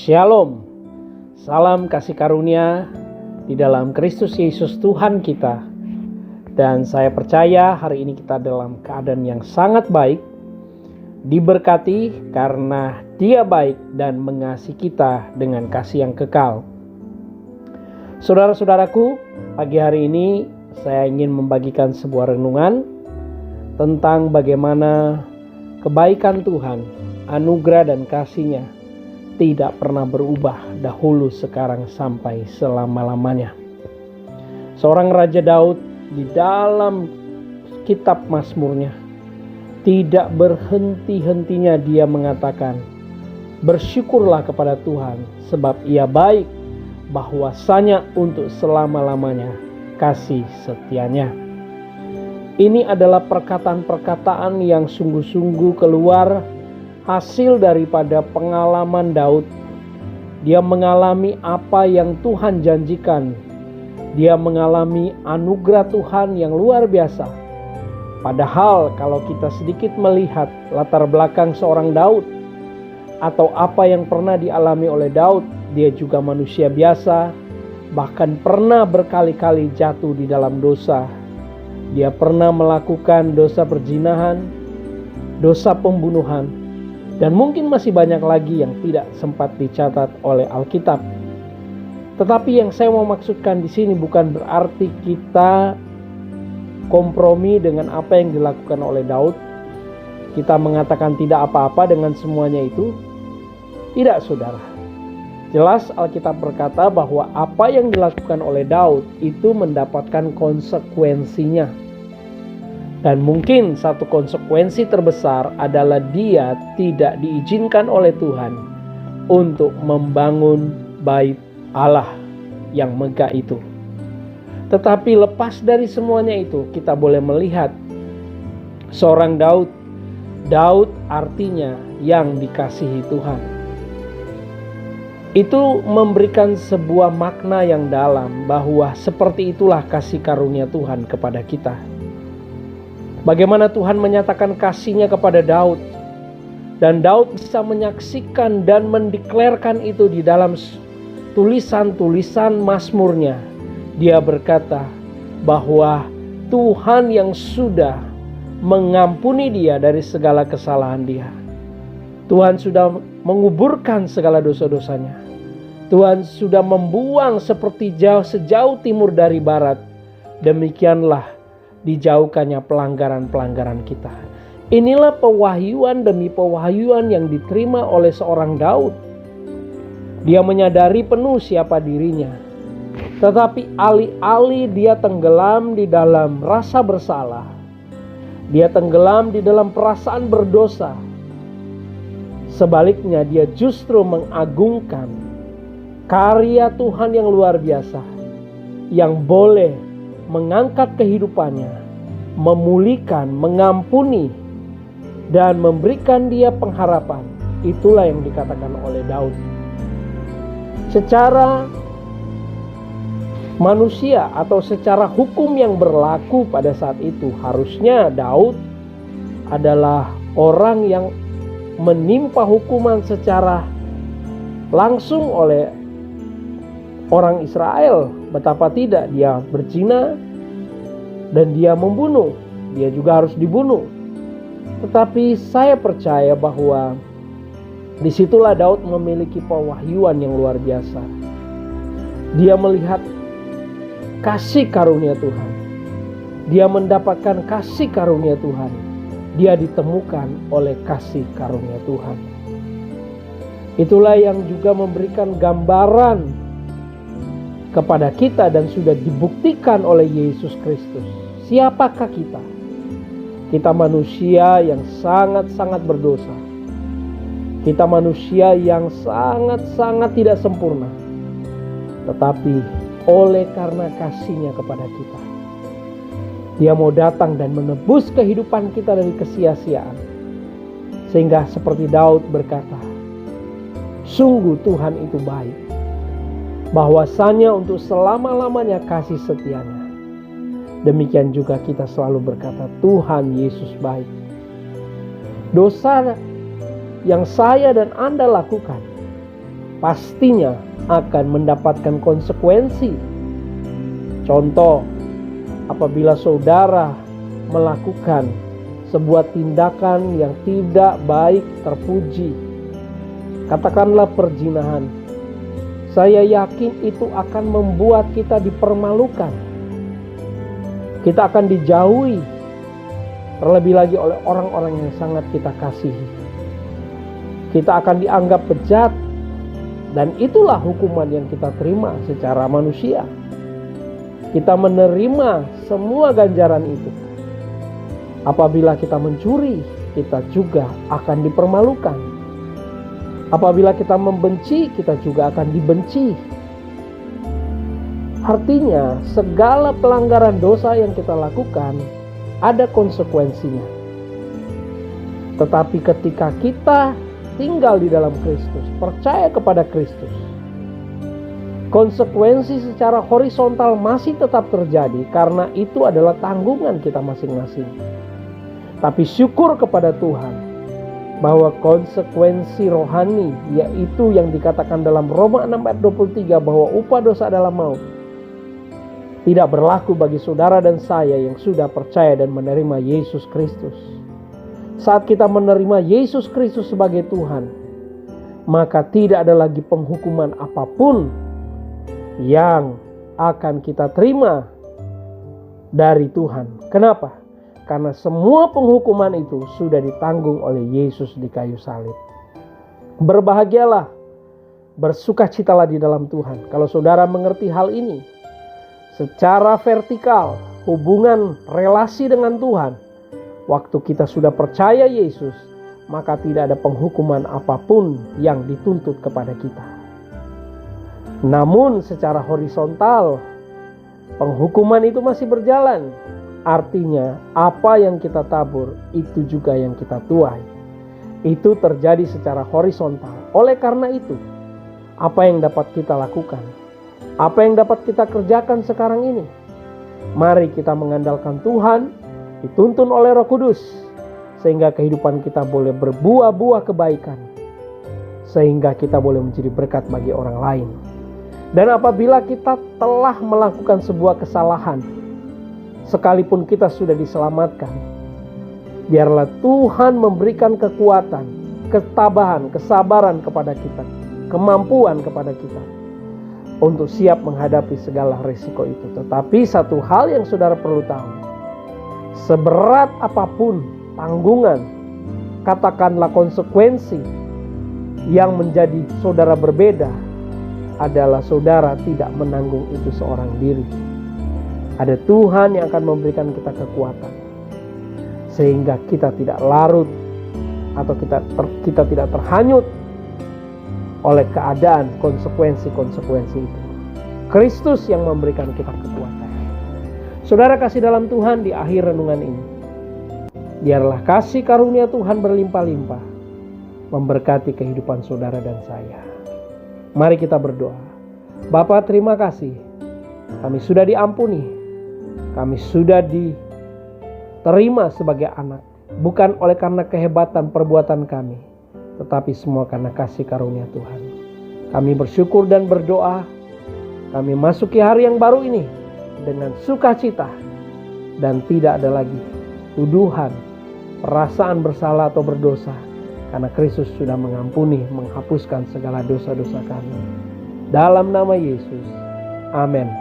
Shalom, salam kasih karunia di dalam Kristus Yesus Tuhan kita. Dan saya percaya hari ini kita dalam keadaan yang sangat baik, diberkati karena Dia baik dan mengasihi kita dengan kasih yang kekal. Saudara-saudaraku, pagi hari ini saya ingin membagikan sebuah renungan tentang bagaimana kebaikan Tuhan, anugerah dan kasih-Nya tidak pernah berubah dahulu, sekarang, sampai selama-lamanya. Seorang Raja Daud di dalam kitab Mazmurnya tidak berhenti-hentinya dia mengatakan, bersyukurlah kepada Tuhan sebab Ia baik, bahwasanya untuk selama-lamanya kasih setianya. Ini adalah perkataan-perkataan yang sungguh-sungguh keluar hasil daripada pengalaman Daud. Dia mengalami apa yang Tuhan janjikan. Dia mengalami anugerah Tuhan yang luar biasa. Padahal kalau kita sedikit melihat latar belakang seorang Daud atau apa yang pernah dialami oleh Daud, dia juga manusia biasa, bahkan pernah berkali-kali jatuh di dalam dosa. Dia pernah melakukan dosa perzinahan, dosa pembunuhan, dan mungkin masih banyak lagi yang tidak sempat dicatat oleh Alkitab. Tetapi yang saya mau maksudkan di sini bukan berarti kita kompromi dengan apa yang dilakukan oleh Daud. Kita mengatakan tidak apa-apa dengan semuanya itu. Tidak, saudara. Jelas Alkitab berkata bahwa apa yang dilakukan oleh Daud itu mendapatkan konsekuensinya. Dan mungkin satu konsekuensi terbesar adalah dia tidak diizinkan oleh Tuhan untuk membangun bait Allah yang megah itu. Tetapi lepas dari semuanya itu, kita boleh melihat seorang Daud. Daud artinya yang dikasihi Tuhan. Itu memberikan sebuah makna yang dalam bahwa seperti itulah kasih karunia Tuhan kepada kita. Bagaimana Tuhan menyatakan kasih-Nya kepada Daud. Dan Daud bisa menyaksikan dan mendeklarkan itu di dalam tulisan-tulisan Mazmurnya. Dia berkata bahwa Tuhan yang sudah mengampuni dia dari segala kesalahan dia. Tuhan sudah menguburkan segala dosa-dosanya. Tuhan sudah membuang seperti sejauh timur dari barat. Demikianlah dijauhkannya pelanggaran-pelanggaran kita. Inilah pewahyuan demi pewahyuan yang diterima oleh seorang Daud. Dia menyadari penuh siapa dirinya. Tetapi alih-alih dia tenggelam di dalam rasa bersalah, dia tenggelam di dalam perasaan berdosa. Sebaliknya dia justru mengagungkan karya Tuhan yang luar biasa, yang boleh mengangkat kehidupannya, memulihkan, mengampuni, dan memberikan dia pengharapan. Itulah yang dikatakan oleh Daud. Secara manusia atau secara hukum yang berlaku pada saat itu, harusnya Daud adalah orang yang menimpa hukuman secara langsung oleh orang Israel. Betapa tidak, dia berzina dan dia membunuh. Dia juga harus dibunuh. Tetapi saya percaya bahwa disitulah Daud memiliki pewahyuan yang luar biasa. Dia melihat kasih karunia Tuhan. Dia mendapatkan kasih karunia Tuhan. Dia ditemukan oleh kasih karunia Tuhan. Itulah yang juga memberikan gambaran kepada kita dan sudah dibuktikan oleh Yesus Kristus. Siapakah kita? Kita manusia yang sangat-sangat berdosa. Kita manusia yang sangat-sangat tidak sempurna. Tetapi oleh karena kasih-Nya kepada kita, Dia mau datang dan menebus kehidupan kita dari kesia-siaan. Sehingga seperti Daud berkata, sungguh Tuhan itu baik, bahwasanya untuk selama-lamanya kasih setianya. Demikian juga kita selalu berkata, Tuhan Yesus baik. Dosa yang saya dan Anda lakukan pastinya akan mendapatkan konsekuensi. Contoh, apabila saudara melakukan sebuah tindakan yang tidak baik terpuji, katakanlah perzinahan, saya yakin itu akan membuat kita dipermalukan. Kita akan dijauhi, terlebih lagi oleh orang-orang yang sangat kita kasihi. Kita akan dianggap bejat, dan itulah hukuman yang kita terima secara manusia. Kita menerima semua ganjaran itu. Apabila kita mencuri, kita juga akan dipermalukan. Apabila kita membenci, kita juga akan dibenci. Artinya, segala pelanggaran dosa yang kita lakukan ada konsekuensinya. Tetapi ketika kita tinggal di dalam Kristus, percaya kepada Kristus, konsekuensi secara horizontal masih tetap terjadi karena itu adalah tanggungan kita masing-masing. Tapi syukur kepada Tuhan bahwa konsekuensi rohani, yaitu yang dikatakan dalam Roma 6 ayat 23 bahwa upah dosa adalah maut, tidak berlaku bagi saudara dan saya yang sudah percaya dan menerima Yesus Kristus. Saat kita menerima Yesus Kristus sebagai Tuhan, maka tidak ada lagi penghukuman apapun yang akan kita terima dari Tuhan. Kenapa? Karena semua penghukuman itu sudah ditanggung oleh Yesus di kayu salib. Berbahagialah, bersukacitalah di dalam Tuhan. Kalau saudara mengerti hal ini, secara vertikal, hubungan relasi dengan Tuhan, waktu kita sudah percaya Yesus, maka tidak ada penghukuman apapun yang dituntut kepada kita. Namun secara horizontal, penghukuman itu masih berjalan. Artinya apa yang kita tabur, itu juga yang kita tuai. Itu terjadi secara horizontal. Oleh karena itu, apa yang dapat kita lakukan? Apa yang dapat kita kerjakan sekarang ini? Mari kita mengandalkan Tuhan, dituntun oleh Roh Kudus, sehingga kehidupan kita boleh berbuah-buah kebaikan, sehingga kita boleh menjadi berkat bagi orang lain. Dan apabila kita telah melakukan sebuah kesalahan, sekalipun kita sudah diselamatkan, biarlah Tuhan memberikan kekuatan, ketabahan, kesabaran kepada kita, kemampuan kepada kita untuk siap menghadapi segala risiko itu. Tetapi satu hal yang saudara perlu tahu, seberat apapun tanggungan, katakanlah konsekuensi yang menjadi saudara berbeda, adalah saudara tidak menanggung itu seorang diri. Ada Tuhan yang akan memberikan kita kekuatan, sehingga kita tidak larut atau kita tidak terhanyut oleh keadaan konsekuensi-konsekuensi itu. Kristus yang memberikan kita kekuatan. Saudara kasih dalam Tuhan, di akhir renungan ini, biarlah kasih karunia Tuhan berlimpah-limpah memberkati kehidupan saudara dan saya. Mari kita berdoa. Bapa, terima kasih. Kami sudah diampuni. Kami sudah diterima sebagai anak. Bukan oleh karena kehebatan perbuatan kami, tetapi semua karena kasih karunia Tuhan. Kami bersyukur dan berdoa. Kami masuki hari yang baru ini dengan sukacita. Dan tidak ada lagi tuduhan, perasaan bersalah atau berdosa. Karena Kristus sudah mengampuni, menghapuskan segala dosa-dosa kami. Dalam nama Yesus. Amin.